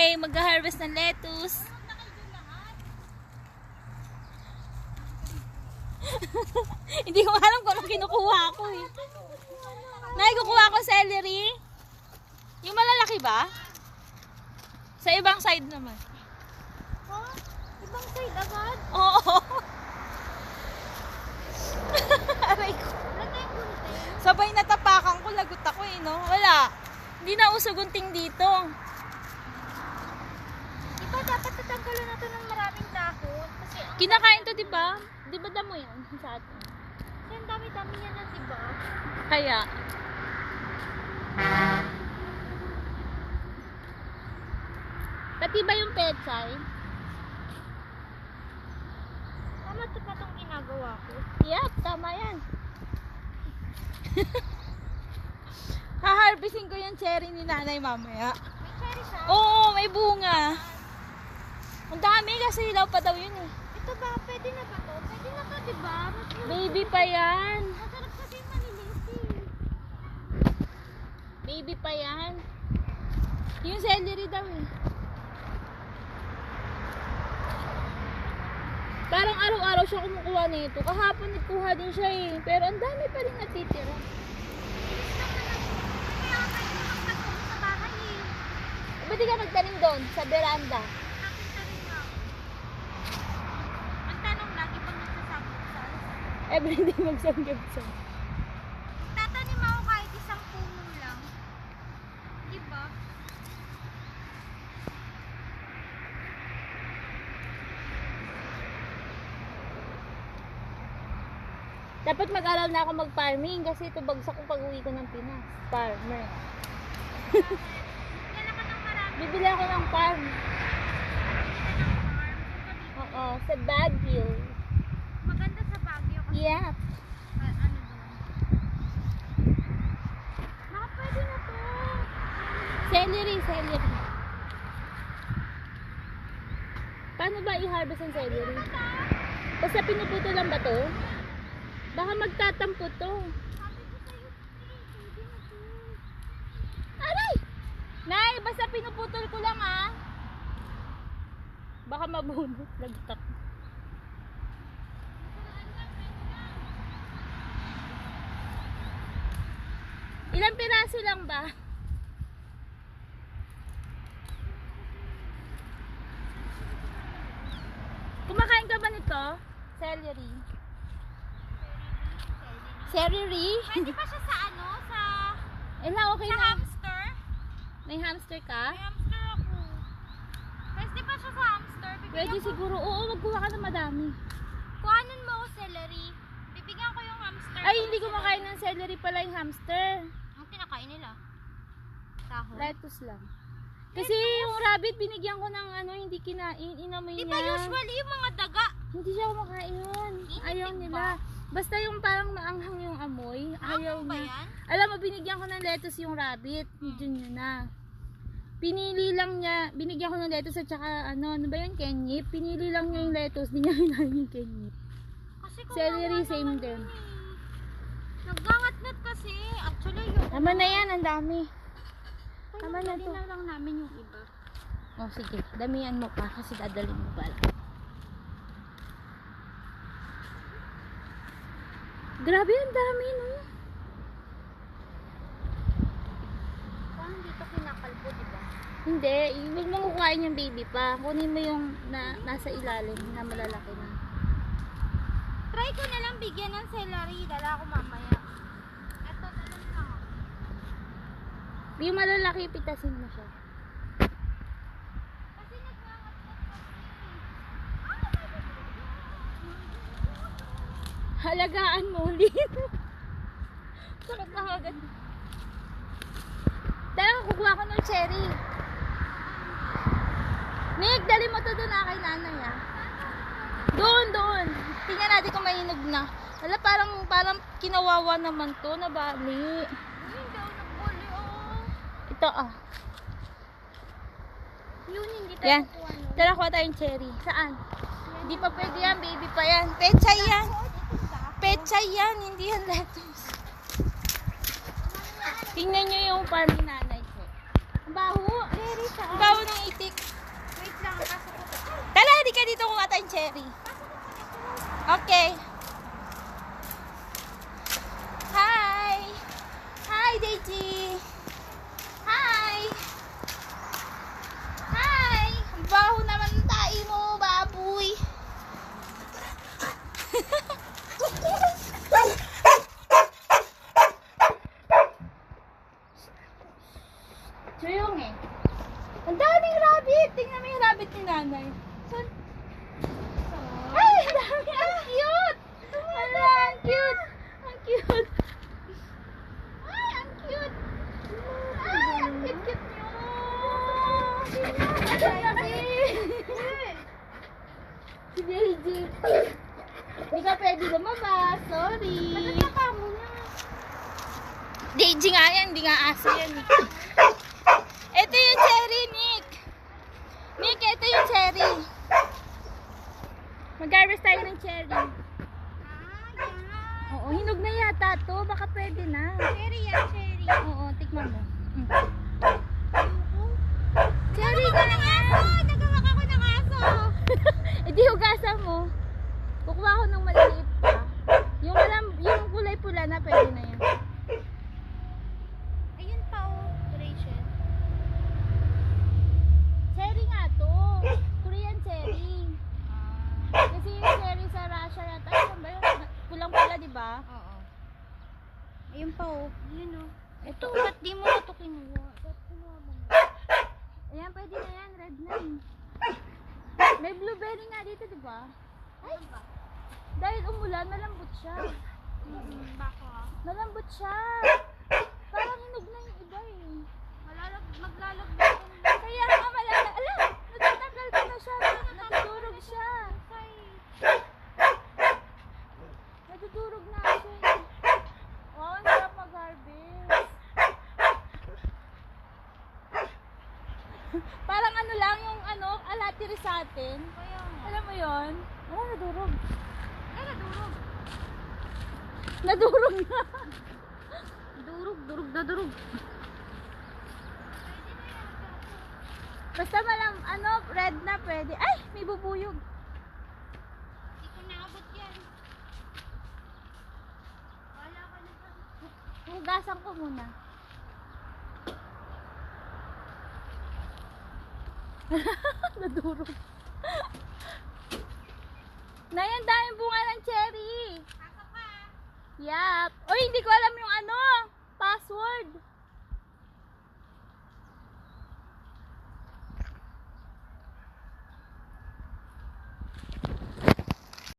nanay mag-harvest ng lettuce. Hindi ko alam kung anong kinukuha ko eh. Nay, kukuha ko celery. Yung malalaki ba? Sa ibang side naman. Ha? Ibang side agad? Oo. Aray ko. Wala tayong gunting. Sabay natapakan ko, lagot ako eh, no? Wala. Hindi na uso gunting dito. Diba dapat tatanggalan natin ng maraming dahon? Kasi ang Kinakain to, di ba? Di ba damo yan sa atin? kasi ang dami-dami niya na, diba? Kaya. Pati ba yung pechay? Tama ito pa itong ginagawa ko. Yep, tama yan. Haharvesting ko yung cherry ni nanay mamaya. May cherry siya? Oo, may bunga. Ang dami kasi ilaw pa daw yun eh. Ito ba? Pwede na ba to? Pwede na to, diba? Baby pa yan. Masarap kasi yung maliliit eh. Baby pa yan. Yung celery daw eh. Parang araw-araw siya kumukuha nito. Kahapon nagkuha din siya eh. Pero ang dami pa rin natitira. Kaya pwede na magpagpag sa bahay eh. Ba't di ka magtanim doon sa veranda? Nakita rin nga. Ang tanong lagi pag nagsasabot-sal. Everyday magsanggap-sang. Tatanim ako kahit isang puno lang. Diba? Dapat mag-aral na ako mag-farming kasi ito bagsak ko pag-uwi ko ng Pinas. Farmer. Kailan ka ng marami Bibili ako ng farm. ng farm. Oo, sa Baguio. Maganda sa Baguio kasi Yeah. ano doon. Baka pwede na to. Celery, celery. Paano ba i-harvest ang celery? Basta pinuputo lang ba to? Baka magtatampo to. Sabi ko sa'yo, pwede na to. Aray! Nay, basta pinuputol ko lang ah. Baka mabunot. Lagtak. Ilang piraso lang ba? Kumakain ka ba nito? Celery. Celery? Pwede pa siya sa ano? Sa Okay sa na. hamster? May hamster ka? May hamster ako. Pwede pa siya sa hamster? Pwede siguro. Oo, magkuha ka na madami. Kuhanin mo ako celery. Bibigyan ko yung hamster. Ay, hindi kumakain ng celery pala yung hamster. Ang kinakain nila? Dahon. Lettuce lang. Kasi yung rabbit, binigyan ko ng ano, hindi kinain. Inamoy Di niya. ba usually yung mga daga? Hindi siya kumakain yun. Ayaw Inutik nila. Basta yung parang maanghang yung amoy. Ayaw Ano ba niya. yan? Alam mo, binigyan ko ng lettuce yung rabbit. Medyo niya na. Pinili lang niya, binigyan ko ng lettuce at saka ano ba yun, kenyip. Pinili lang niya yung lettuce, di niya kinain yung kenyip. Kasi Celery, kawawa same naman din. yun eh. Naggangat-ngat kasi. Actually yung... Tama na yan, ang dami. Tama na to. lang namin yung iba. Oh, sige. Damihan mo pa kasi dadalhin mo pala. Grabe, ang dami, no? Parang dito kinakalbo, di ba? Hindi, huwag mo kukuhain yung baby pa. Kunin mo yung nasa ilalim na malalaki na. Try ko na lang bigyan ng celery. Dala ko mamaya. Eto, dala na lang ako. Yung malalaki, pitasin mo siya. Kasi naggangat-ngat Halagaan mo ulit. Bakit nakagad? Dala, kukuha ko ng cherry. Nick, dali mo to doon kay nanay ah. Doon. Tingnan natin kung mainog na. Wala, parang kinawawa naman to, nabali. Hindi ako nagbuli, oh. Ito ah. Yun, hindi Yan. tayo kukuha nun. Tara, kuha tayong cherry. Saan? Hindi pa pwede yan, baby pa yan. Pechay yan. Pechay yan, hindi yan lettuce. Tingnan nyo yung farm ni nanay ko. Ang baho. Very Ang bawo ng itik. Wait lang, pasok ko. Tala, di ka dito kung ata yung cherry. Okay. Hi! Hi, Deji! Hi! Hi! Ang baho naman ng tae mo, baboy. Suyong eh. Ang daming rabbit! Tingnan mo yung rabbit ni nanay. Saan? Ay, ang dami! Ang cute! Ala, ang cute! Ang cute! Ay, ang cute! Ay, ang cute-cute nyo! Ang laki! Si Daisy. Hindi ka pwede lumabas. Sorry. Nagkaka mo na. Daisy nga yan. Hindi nga aso yan. Ito yung cherry, Nick. Nick, ito yung cherry. Mag-harvest tayo ng cherry. Yan. Oo, hinog na yata to. Baka pwede na. Cherry yan, cherry. Oo, tikman mo. Cherry ka na nga. Nagawa ako ng aso. Hindi hugasan mo. Kukuha ko ng maliliit pa. Yung kulay pula na pwede na yan. Ayun pa oh, Rachel. Cherry nga to. Korean cherry. Kasi yung cherry sa Russia yata. Ano ba yun? Pulang-pula, di ba? Oo. Ayun pa oh. Yun oh. Ito, ba't di mo ito kinuha? Ba't kinuha mo? Ayan, pwede na yan. Red na eh. May blueberry nga dito, di ba? Ay, dahil umulan, malambot siya. Baka. Malambot siya. Parang hinog na yung iba eh. Maglalagdag Kaya nga malala. Ala, natatanggal ko na siya. Natutulog siya. Natutulog na siya. Wow, ang sarap mag-harvest. Parang ano lang yung alatiri sa atin. Kaya nga. Alam mo yon? Wala, nadurog. Ay, nadurog. Nadurog na. Durog na durog. Basta red na pwede. Ay, may bubuyog. Hindi ko naabot yan. Wala ka na ba? Hugasan ko muna. Nadurog. Nay, ang daming bunga ng cherry. Saka pa. Yap. Oy, hindi ko alam yung password.